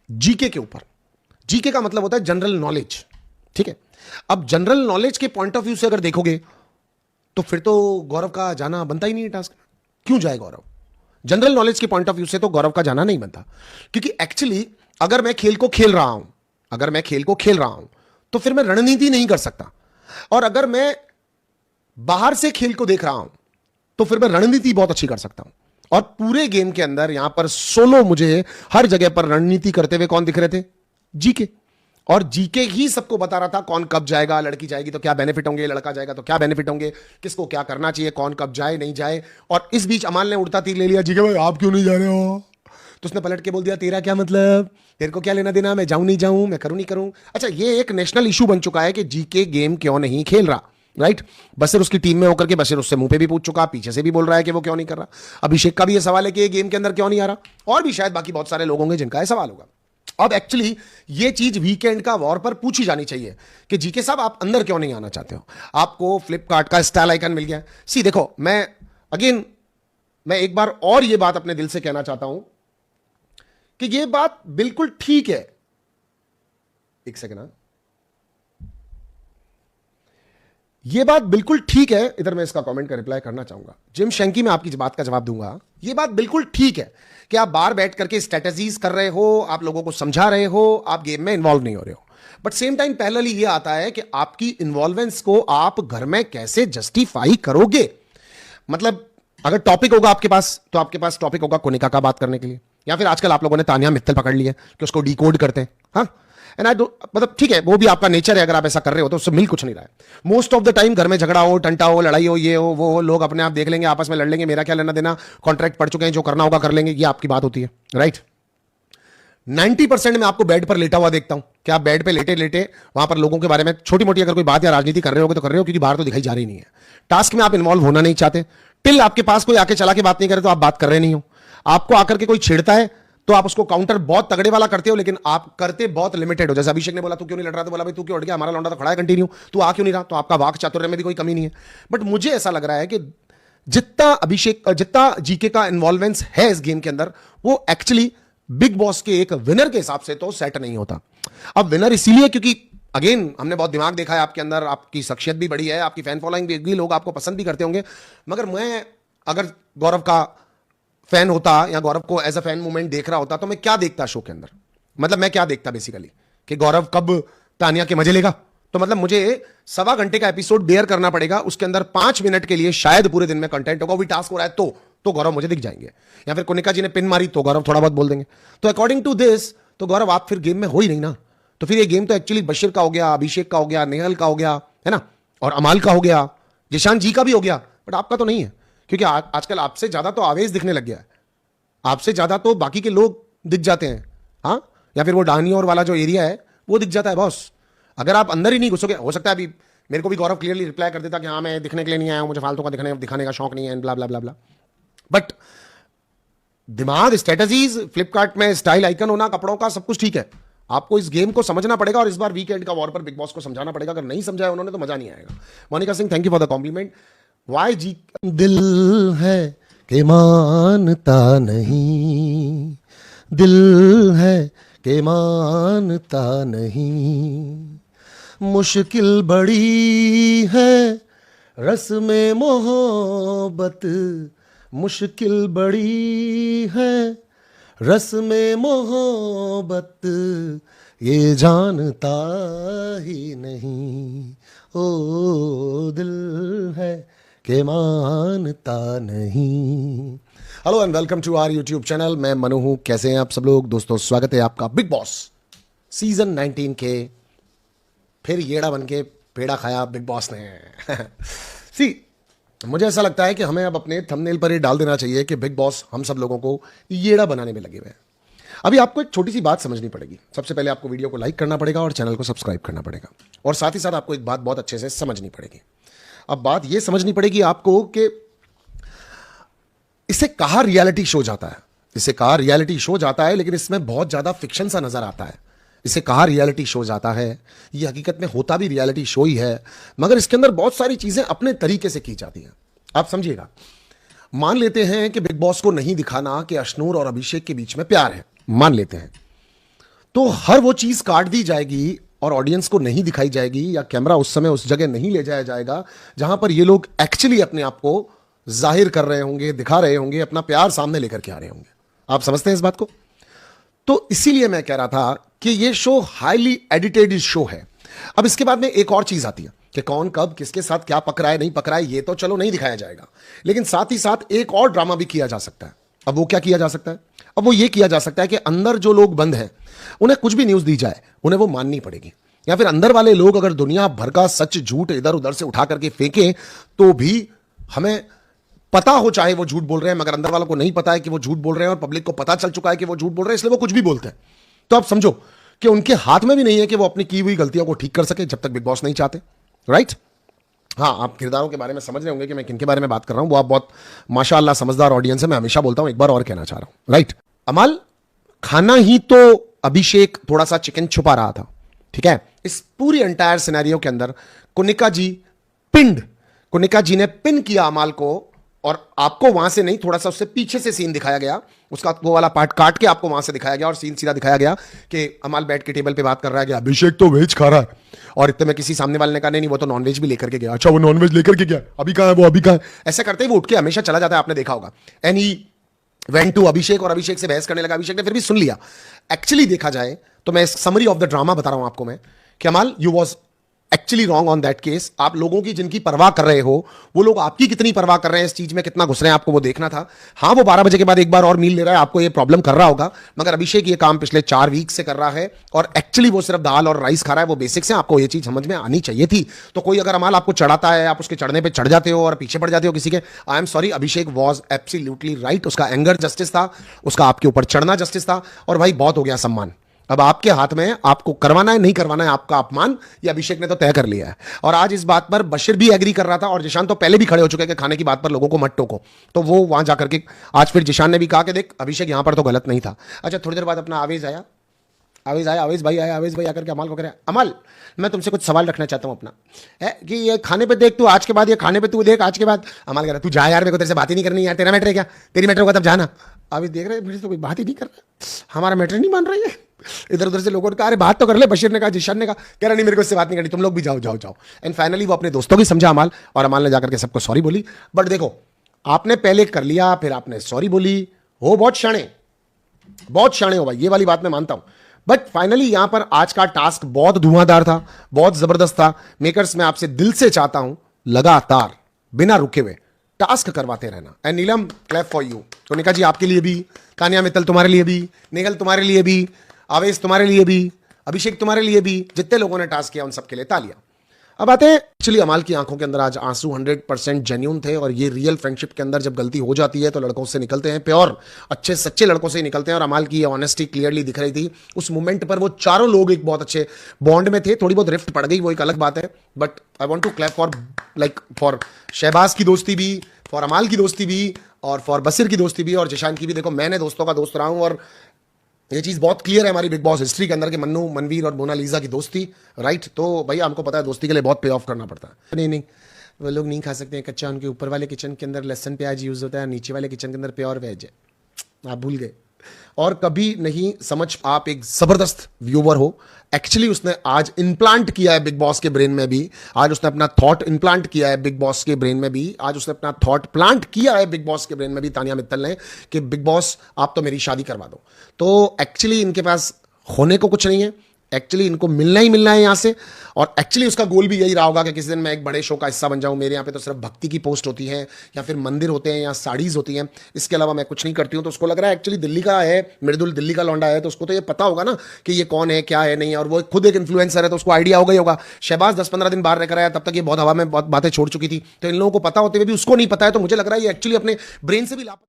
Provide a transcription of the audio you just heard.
GK के ऊपर। GK का मतलब होता है जनरल नॉलेज, ठीक है। अब जनरल नॉलेज के पॉइंट ऑफ व्यू से अगर देखोगे तो फिर तो गौरव का जाना बनता ही नहीं है टास्क में। क्यों जाए गौरव? जनरल नॉलेज के पॉइंट ऑफ व्यू से तो गौरव का जाना नहीं बनता, क्योंकि एक्चुअली अगर मैं खेल को खेल रहा हूं, अगर मैं खेल को खेल रहा हूं तो फिर मैं रणनीति नहीं कर सकता, और अगर मैं बाहर से खेल को देख रहा हूं तो फिर मैं रणनीति बहुत अच्छी कर सकता हूं। और पूरे गेम के अंदर यहां पर सोलो मुझे हर जगह पर रणनीति करते हुए कौन दिख रहे थे? जीके। और जीके ही सबको बता रहा था कौन कब जाएगा, लड़की जाएगी तो क्या बेनिफिट होंगे, लड़का जाएगा तो क्या बेनिफिट होंगे, किसको क्या करना चाहिए, कौन कब जाए नहीं जाए। और इस बीच अमाल ने उड़ता तीर ले लिया, जीके भाई आप क्यों नहीं जा रहे हो? तो उसने पलट के बोल दिया तेरा क्या मतलब, तेरे को क्या लेना देना, मैं जाऊं नहीं जाऊं, मैं करूं नहीं करूं। अच्छा, ये एक नेशनल इशू बन चुका है कि जीके गेम क्यों नहीं खेल रहा, राइट। बसर उसकी टीम में होकर के बसर उससे मुंह पे भी पूछ चुका, पीछे से भी बोल रहा है कि वो क्यों नहीं कर रहा। अभिषेक का भी ये सवाल है कि ये गेम के अंदर क्यों नहीं आ रहा, और भी शायद बाकी बहुत सारे लोग होंगे जिनका ये सवाल होगा। अब एक्चुअली ये चीज वीकेंड का वॉर पर पूछी जानी चाहिए कि जीके साहब आप अंदर क्यों नहीं आना चाहते हो? आपको फ्लिपकार्ट का स्टाइल आइकन मिल गया। सी देखो, मैं एक बार और ये बात अपने दिल से कहना चाहता हूं कि ये बात बिल्कुल ठीक है। एक सेकेंड, ये बात बिल्कुल ठीक है। इधर मैं इसका कमेंट का रिप्लाई करना चाहूंगा। जिम शंकी, मैं आपकी बात का जवाब दूंगा। ये बात बिल्कुल ठीक है कि आप बाहर बैठ करके स्ट्रेटजीज कर रहे हो, आप लोगों को समझा रहे हो, आप गेम में इन्वॉल्व नहीं हो रहे हो। बट सेम टाइम पैरेलली ये आता है कि आपकी इन्वॉल्वेंस को आप घर में कैसे जस्टिफाई करोगे। मतलब अगर टॉपिक होगा आपके पास, तो आपके पास टॉपिक होगा कोनिका का बात करने के लिए, या फिर आजकल आप लोगों ने तानिया मित्तल पकड़ ली है कि उसको डिकोड करते हैं। हाँ, एंड आई डोंट, मतलब ठीक है, वो भी आपका नेचर है, अगर आप ऐसा कर रहे हो तो उससे मिल कुछ नहीं रहा है। मोस्ट ऑफ द टाइम घर में झगड़ा हो, टंटा हो, लड़ाई हो, ये हो वो हो, लोग अपने आप देख लेंगे, आपस में लड़ लेंगे, मेरा क्या लेना देना, कॉन्ट्रैक्ट पढ़ चुके हैं, जो करना होगा कर लेंगे, ये आपकी बात होती है, राइट। 90% में आपको बेड पर लेटा हुआ देखता हूं कि आप बेड पे लेटे लेटे वहां पर लोगों के बारे में छोटी मोटी अगर कोई बात या राजनीति कर रहे होगे तो कर रहे हो, क्योंकि बाहर तो दिखाई जा रही नहीं है। टास्क में आप इन्वॉल्व होना नहीं चाहते, टिल आपके पास कोई आके चला के बात नहीं करे तो आप बात कर रहे नहीं हो। आपको आकर के कोई छेड़ता है तो आप उसको काउंटर बहुत तगड़े वाला करते हो, लेकिन आप करते बहुत लिमिटेड हो। जैसे अभिषेक ने बोला तू क्यों नहीं लड़ रहा, तो बोला भाई तू क्यों उठ गया, हमारा लौंडा तो खड़ा है कंटिन्यू, तू आ क्यों नहीं रहा। तो आपका वाक चातुर्य में भी कोई कमी नहीं है। बट मुझे ऐसा लग रहा है कि जितना जीके का इन्वॉल्वेंस है इस गेम के अंदर, वो एक्चुअली बिग बॉस के एक विनर के हिसाब से तो सेट नहीं होता। अब विनर इसीलिए क्योंकि अगेन हमने बहुत दिमाग देखा है आपके अंदर, आपकी शख्सियत भी बड़ी है, आपकी फैन फॉलोइंग भी, लोग आपको पसंद भी करते होंगे। मगर मैं अगर गौरव का फैन होता या गौरव को एज अ फैन मूवमेंट देख रहा होता तो मैं क्या देखता शो के अंदर? मतलब मैं क्या देखता बेसिकली कि गौरव कब तानिया के मजे लेगा। तो मतलब मुझे 1.25 घंटे का एपिसोड बेयर करना पड़ेगा, उसके अंदर 5 मिनट के लिए शायद पूरे दिन में कंटेंट होगा, वो भी टास्क हो रहा है तो गौरव मुझे दिख जाएंगे, या फिर कोनिका जी ने पिन मारी तो गौरव थोड़ा बहुत बोल देंगे। तो अकॉर्डिंग टू दिस तो गौरव आप फिर गेम में हो ही नहीं ना। तो फिर ये गेम तो एक्चुअली बशीर का हो गया, अभिषेक का हो गया, नेहल का हो गया, है ना, और अमाल का हो गया, जिशान जी का भी हो गया, बट आपका तो नहीं है। क्योंकि आजकल आपसे ज्यादा तो आवेश दिखने लग गया है, आपसे ज्यादा तो बाकी के लोग दिख जाते हैं। हाँ, या फिर वो डानी और वाला जो एरिया है वो दिख जाता है बॉस। अगर आप अंदर ही नहीं घुसोगे, हो सकता है अभी मेरे को भी गौरव क्लियरली रिप्लाई कर देता कि हाँ मैं दिखने के लिए नहीं आया हूं, मुझे फालतू का दिखाने का शौक नहीं है, ब्ला ब्ला ब्ला ब्ला। बट दिमाग, स्ट्रेटजीज, फ्लिपकार्ट में स्टाइल आइकन होना, कपड़ों का, सब कुछ ठीक है। आपको इस गेम को समझना पड़ेगा, और इस बार वीकेंड का वॉर पर बिग बॉस को समझाना पड़ेगा। अगर नहीं समझाया उन्होंने तो मजा नहीं आएगा। Monika Singh, thank you for the compliment. वाई जी दिल है कि मानता नहीं, दिल है कि मानता नहीं, मुश्किल बड़ी है रस्म मोहब्बत, मुश्किल बड़ी है रस्म मोहब्बत, ये जानता ही नहीं, ओ दिल है के मानता नहीं। Hello and welcome to our YouTube channel. मैं मनु हूं, कैसे हैं आप सब लोग? दोस्तों स्वागत है आपका बिग बॉस सीजन 19 के। फिर येड़ा बन के पेड़ा खाया बिग बॉस ने। सी, मुझे ऐसा लगता है कि हमें अब अपने थंबनेल पर ये डाल देना चाहिए कि बिग बॉस हम सब लोगों को येड़ा बनाने में लगे हुए हैं। अभी आपको एक छोटी सी बात समझनी पड़ेगी। सबसे पहले आपको वीडियो को लाइक करना पड़ेगा और चैनल को सब्सक्राइब करना पड़ेगा, और साथ ही साथ आपको एक बात बहुत अच्छे से समझनी पड़ेगी। अब बात यह समझनी पड़ेगी आपको कि इसे कहा रियलिटी शो जाता है, इसे कहा रियलिटी शो जाता है, लेकिन इसमें बहुत ज्यादा फिक्शन सा नजर आता है। इसे कहा रियलिटी शो जाता है, ये हकीकत में होता भी रियलिटी शो ही है, मगर इसके अंदर बहुत सारी चीजें अपने तरीके से की जाती हैं। आप समझिएगा, मान लेते हैं कि बिग बॉस को नहीं दिखाना कि अशनूर और अभिषेक के बीच में प्यार है, मान लेते हैं, तो हर वो चीज काट दी जाएगी और ऑडियंस को नहीं दिखाई जाएगी, या कैमरा उस समय उस जगह नहीं ले जाया जाएगा जहां पर ये लोग एक्चुअली अपने आप को जाहिर कर रहे होंगे, दिखा रहे होंगे, अपना प्यार सामने लेकर के आ रहे होंगे। आप समझते हैं इस बात को? तो इसीलिए मैं कह रहा था कि ये शो हाईली एडिटेड शो है। अब इसके बाद में एक और चीज आती है कि कौन कब किसके साथ क्या पकड़ा है नहीं पकड़ा है, ये तो चलो नहीं दिखाया जाएगा, लेकिन साथ ही साथ एक और ड्रामा भी किया जा सकता है। अब वो क्या किया जा सकता है? अब वो ये किया जा सकता है कि अंदर जो लोग बंद हैं उन्हें कुछ भी न्यूज दी जाए उन्हें वो माननी पड़ेगी, या फिर अंदर वाले लोग अगर दुनिया भर का सच झूठ इधर उधर से उठा करके फेंकें तो भी हमें पता हो चाहे वो झूठ बोल रहे हैं, मगर अंदर वालों को नहीं पता है कि वो झूठ बोल रहे हैं और पब्लिक को पता चल चुका है कि वो झूठ बोल रहे हैं, इसलिए वो कुछ भी बोलते हैं। तो आप समझो कि उनके हाथ में भी नहीं है कि वो अपनी की हुई गलतियों को ठीक कर सके जब तक बिग बॉस नहीं चाहते। राइट? हाँ, आप किरदारों के बारे में समझ रहे होंगे कि मैं किन के बारे में बात कर रहा हूं। वो आप बहुत माशाअल्लाह समझदार ऑडियंस है, मैं हमेशा बोलता हूं, एक बार और कहना चाह रहा हूं। राइट? अमाल, खाना ही तो अभिषेक थोड़ा सा चिकन छुपा रहा था, ठीक है? इस पूरी एंटायर सिनेरियो के अंदर कुनिका जी ने पिन किया अमाल को, और आपको वहां से नहीं, थोड़ा सा उससे पीछे से सीन दिखाया गया, उसका वो वाला पार्ट काट के आपको वहां से दिखाया गया और सीन सीधा दिखाया गया कि अमाल बैठ के टेबल पे बात कर रहा है कि अभिषेक तो वेज खा रहा है, और इतने में किसी सामने वाले ने कहा नहीं वो तो नॉनवेज भी लेकर के गया। अच्छा, वो नॉनवेज लेकर के गया, अभी कहां है वो, अभी कहां है? ऐसा करते ही वो उठ के हमेशा चला जाता है, आपने देखा होगा। एंड ही वेंट टू अभिषेक और अभिषेक से बहस करने लगा। अभिषेक ने फिर भी सुन लिया। एक्चुअली देखा जाए तो मैं समरी ऑफ द ड्रामा बता रहा हूं आपको मैं कि अमाल, you was actually wrong on that case. आप लोगों की जिनकी परवाह कर रहे हो वो लोग आपकी कितनी परवाह कर रहे हैं, इस चीज में कितना घुस रहे हैं, आपको वो देखना था। हाँ, वो 12 बजे के बाद एक बार और मील ले रहा है, आपको ये प्रॉब्लम कर रहा होगा, मगर अभिषेक ये काम पिछले 4 वीक से कर रहा है और एक्चुअली वो सिर्फ दाल और राइस खा रहा है। वो बेसिक्स है, आपको ये चीज समझ में आनी चाहिए थी। तो कोई अगर अमाल आपको चढ़ाता है, आप उसके चढ़ने पर चढ़ जाते हो और पीछे पड़ जाते हो किसी के, I am sorry, Abhishek was absolutely right. उसका एंगर जस्टिस था, उसका आपके ऊपर चढ़ना जस्टिस था, और भाई बहुत हो गया सम्मान। अब आपके हाथ में, आपको करवाना है नहीं करवाना है आपका अपमान, ये अभिषेक ने तो तय कर लिया है। और आज इस बात पर बशीर भी एग्री कर रहा था और जिशान तो पहले भी खड़े हो चुके हैं कि खाने की बात पर लोगों को मत टोको। तो वो वहां जाकर के आज फिर जिशान ने भी कहा कि देख अभिषेक यहां पर तो गलत नहीं था। अच्छा, थोड़ी देर बाद अपना आवेश भाई आकर के अमाल को कह रहा है, अमाल मैं तुमसे कुछ सवाल रखना चाहता हूं अपना, है कि ये खाने पे देख तू आज के बाद, ये खाने पे तू देख आज के बाद। अमाल कह रहा है तू जा यार, मेरे को तेरे से बात ही नहीं करनी यार, तेरा मैटर है क्या? तेरी मैटर होगा तब जाना। अभी देख रहे मेरे तो कोई बात ही नहीं कर रहा, हमारा मैटर नहीं मान रही है। इधर उधर से लोगों ने कहा अरे बात तो कर ले, बशीर ने कहा, जिशान ने कहा, कह रहा नहीं मेरे को इससे बात नहीं करनी, तुम लोग भी जाओ। एंड फाइनली वो अपने दोस्तों की समझा अमाल, और अमाल ने जाकर के सबको सॉरी बोली। बट देखो, आपने पहले कर लिया, फिर आपने सॉरी बोली, हो बहुत शाणे हो भाई, ये वाली बात मैं मानता हूं। बट फाइनली यहां पर आज का टास्क बहुत धुआंधार था, बहुत जबरदस्त था। मेकर्स, मैं आपसे दिल से चाहता हूं लगातार बिना रुके हुए टास्क करवाते रहना। And Neelam, clap for you. तो निका जी आपके लिए भी, तानिया मित्तल तुम्हारे लिए भी, निगल तुम्हारे लिए भी, आवेश तुम्हारे लिए भी, अभिषेक तुम्हारे लिए भी, जितने लोगों ने टास्क किया उन सबके लिए तालियां। अब आते हैं, एक्चुअली अमाल की आंखों के अंदर आज आंसू 100% जेन्यून थे, और ये रियल फ्रेंडशिप के अंदर जब गलती हो जाती है तो लड़कों से निकलते हैं, प्योर अच्छे सच्चे लड़कों से ही निकलते हैं, और अमाल की ये ऑनेस्टी क्लियरली दिख रही थी उस मोमेंट पर। वो चारों लोग एक बहुत अच्छे बॉन्ड में थे, थोड़ी बहुत रिफ्ट पड़ गई वो एक अलग बात है, but I want to clap for Shahbaz की दोस्ती भी, फॉर अमाल की दोस्ती भी, और फॉर बशीर की दोस्ती भी, और जिशान की भी। देखो, मैंने दोस्तों का दोस्त रहा हूं और ये चीज बहुत क्लियर है हमारी बिग बॉस हिस्ट्री के अंदर के मन्नू, मनवीर और मोनालिसा की दोस्ती। राइट? तो भैया हमको पता है दोस्ती के लिए बहुत पे ऑफ करना पड़ता है। नहीं, वो लोग नहीं खा सकते हैं कच्चा, उनके ऊपर वाले किचन के अंदर लहसुन प्याज यूज होता है, नीचे वाले किचन के अंदर प्योर वेज है। आप भूल गए, और कभी नहीं समझ। आप एक जबरदस्त व्यूवर हो। एक्चुअली उसने आज इंप्लांट किया है बिग बॉस के ब्रेन में भी, आज उसने अपना थॉट इंप्लांट किया है बिग बॉस के ब्रेन में भी, आज उसने अपना थॉट प्लांट किया है बिग बॉस के ब्रेन में भी, तानिया मित्तल ने, कि बिग बॉस आप तो मेरी शादी करवा दो। तो एक्चुअली इनके पास होने को कुछ नहीं है, एक्चुअली इनको मिलना ही मिलना है यहां से, और एक्चुअली उसका गोल भी यही रहा होगा कि किसी दिन मैं एक बड़े शो का हिस्सा बन जाऊं। मेरे यहाँ पे तो सिर्फ भक्ति की पोस्ट होती है, या फिर मंदिर होते हैं, या साड़ीज होती हैं, इसके अलावा मैं कुछ नहीं करती हूं। तो उसको लग रहा है एक्चुअली दिल्ली का है, मृदुल दिल्ली का लौंडा है, तो उसको तो ये पता होगा ना कि ये कौन है क्या है नहीं, और वो खुद एक इन्फ्लुएंसर है तो उसको आइडिया हो गई होगा। शहबाज 10-15 दिन बाहर रहकर आया, तब तक ये बहुत हवा में बहुत बातें छोड़ चुकी थी, तो इन लोगों को पता होते हुए भी उसको नहीं पता है। तो मुझे लग रहा है ये एक्चुअली अपने ब्रेन से भी लापता